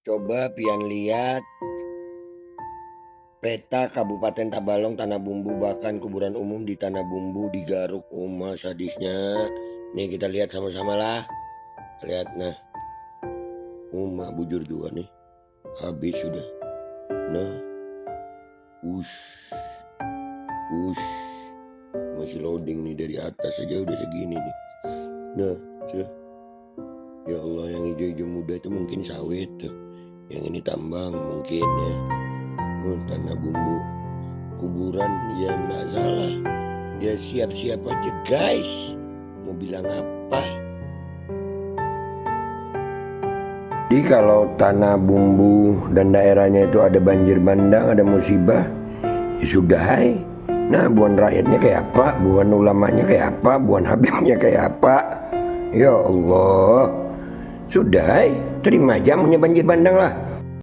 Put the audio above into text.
Coba pian lihat peta Kabupaten Tabalong Tanah Bumbu, bahkan kuburan umum di Tanah Bumbu digaruk. Sadisnya. Nih kita lihat sama-sama lah. Lihat nah. Bujur juga nih. Habis sudah. Nah. Ush. Masih loading nih, dari atas aja udah segini nih. Nah, tuh. Ya Allah, yang hijau-hijau muda itu mungkin sawit tuh. Yang ini tambang mungkin ya. Tanah Bumbu. Kuburan ya nggak salah. Ya siap-siap aja guys. Mau bilang apa? Jadi kalau Tanah Bumbu dan daerahnya itu ada banjir bandang, ada musibah, ya sudah hai. Nah, buan rakyatnya kayak apa? Buan ulamanya kayak apa? Buan habibnya kayak apa? Ya Allah. Sudah hai. Terima aja punya banjir bandang lah.